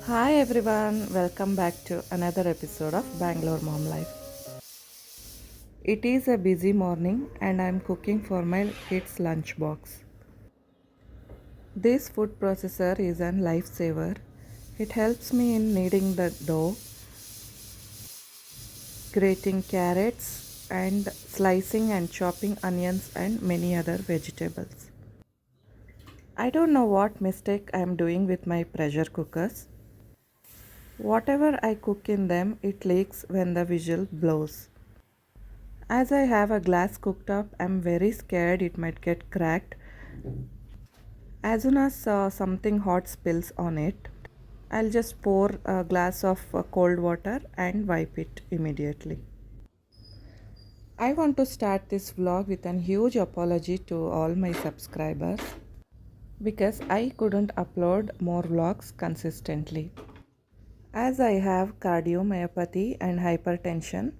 Hi everyone, welcome back to another episode of Bangalore Mom Life. It is a busy morning and I'm cooking for my kids' lunchbox. This food processor is a lifesaver. It helps me in kneading the dough, grating carrots, and slicing and chopping onions and many other vegetables. I don't know what mistake I'm doing with my pressure cookers. Whatever I cook in them, it leaks when the whistle blows. As I have a glass cooktop, I'm very scared it might get cracked. As soon as something hot spills on it, I'll just pour a glass of cold water and wipe it immediately. I want to start this vlog with a huge apology to all my subscribers because I couldn't upload more vlogs consistently. As I have cardiomyopathy and hypertension,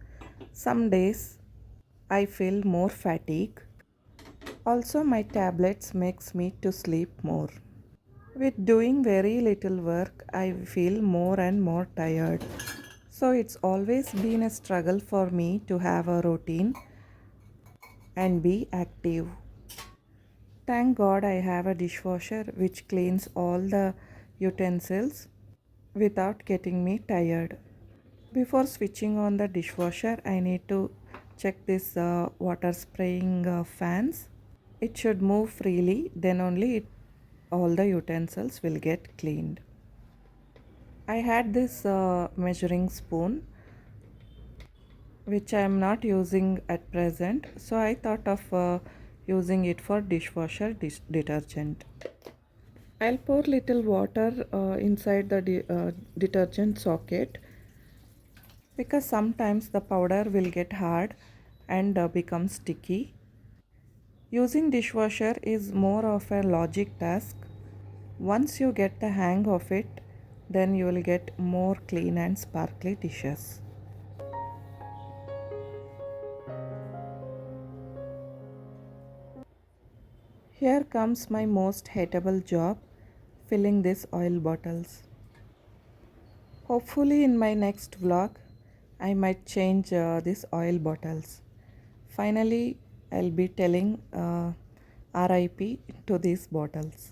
some days I feel more fatigue. Also, my tablets makes me to sleep more. With doing very little work, I feel more and more tired. So it's always been a struggle for me to have a routine and be active. Thank God I have a dishwasher which cleans all the utensils without getting me tired. Before switching on the dishwasher, I need to check this water spraying fans. It should move freely, then only all the utensils will get cleaned. I had this measuring spoon which I am not using at present, so I thought of using it for dishwasher detergent. I'll pour little water inside the detergent socket because sometimes the powder will get hard and become sticky. Using dishwasher is more of a logic task. Once you get the hang of it, then you will get more clean and sparkly dishes. Here comes my most hateable job, filling these oil bottles. Hopefully in my next vlog, I might change these oil bottles. Finally, I'll be telling RIP to these bottles.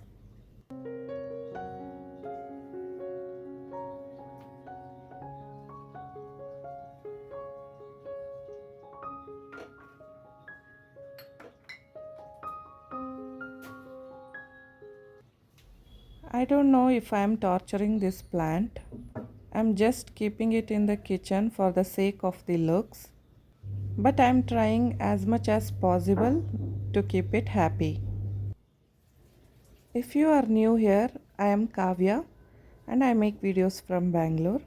I don't know if I am torturing this plant. I'm just keeping it in the kitchen for the sake of the looks, but I'm trying as much as possible to keep it happy. If you are new here, I am Kavya and I make videos from Bangalore.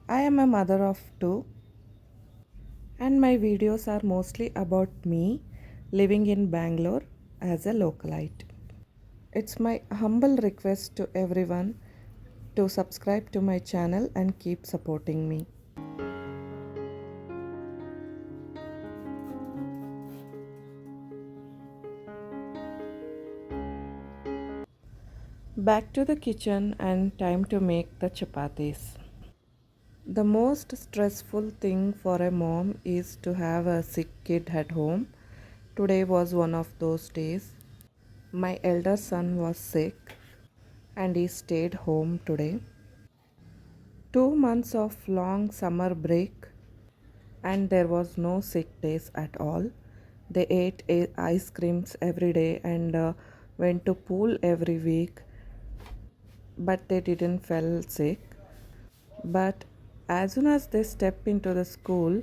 I am a mother of two and my videos are mostly about me living in Bangalore as a localite. It's my humble request to everyone to subscribe to my channel and keep supporting me. Back to the kitchen and time to make the chapatis. The most stressful thing for a mom is to have a sick kid at home. Today was one of those days. My elder son was sick and he stayed home today. 2 months of long summer break and there was no sick days at all. They ate ice creams every day and went to pool every week, but they didn't fell sick. But as soon as they step into the school,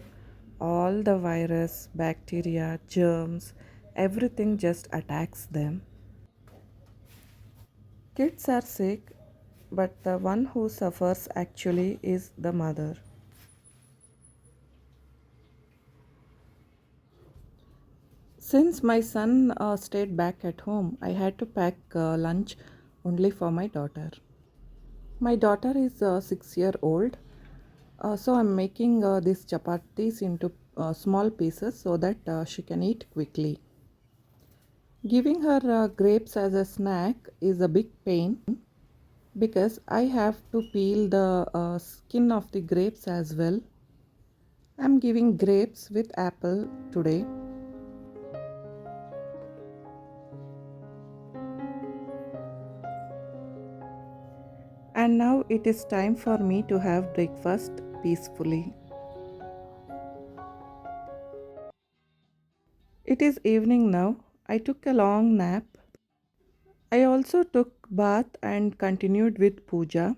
all the virus, bacteria, germs, everything just attacks them. Kids are sick, but the one who suffers actually is the mother. Since my son stayed back at home, I had to pack lunch only for my daughter. My daughter is 6 year old, so I'm making these chapatis into small pieces so that she can eat quickly. Giving her grapes as a snack is a big pain. because I have to peel the skin of the grapes as well. I'm giving grapes with apple today. And now it is time for me to have breakfast peacefully. It is evening now. I took a long nap. I also took bath and continued with puja.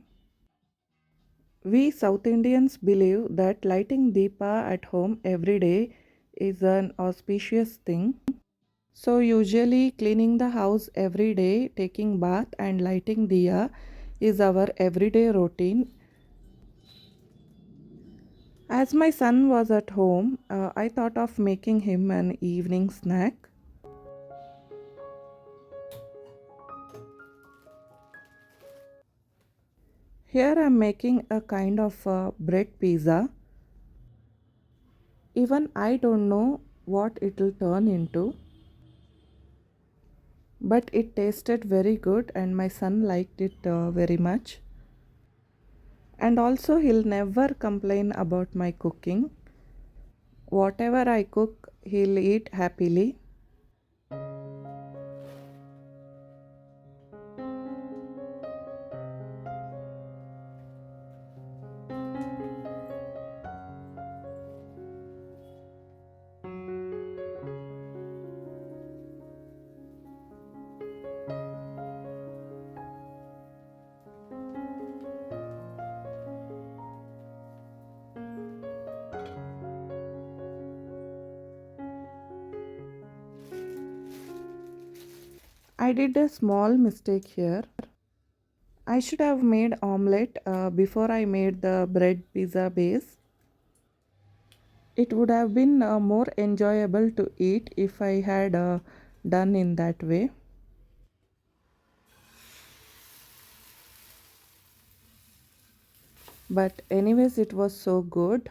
We South Indians believe that lighting deepa at home every day is an auspicious thing. So usually cleaning the house every day, taking bath and lighting diya is our everyday routine. As my son was at home, I thought of making him an evening snack. Here I'm making a kind of bread pizza. Even I don't know what it'll turn into, but it tasted very good and my son liked it very much. And also, he'll never complain about my cooking. Whatever I cook, he'll eat happily. I did a small mistake here. I should have made omelette before I made the bread pizza base. It would have been more enjoyable to eat if I had done in that way. But, anyways, it was so good.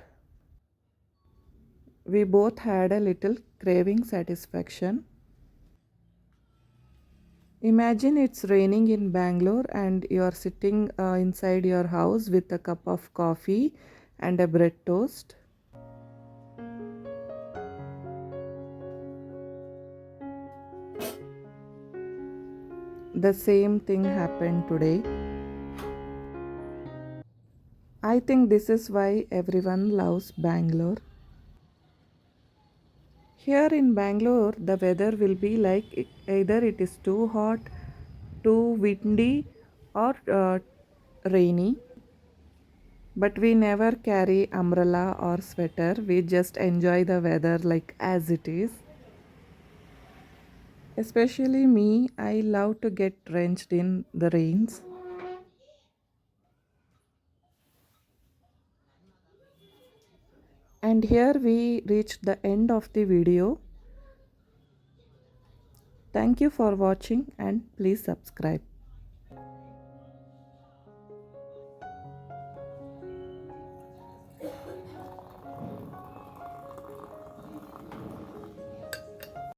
We both had a little craving satisfaction. Imagine it's raining in Bangalore and you're sitting inside your house with a cup of coffee and a bread toast. The same thing happened today. I think this is why everyone loves Bangalore. Here in Bangalore, the weather will be like either it is too hot, too windy, or rainy. But we never carry umbrella or sweater. We just enjoy the weather like as it is. Especially me, I love to get drenched in the rains. And here we reached the end of the video. Thank you for watching and please subscribe.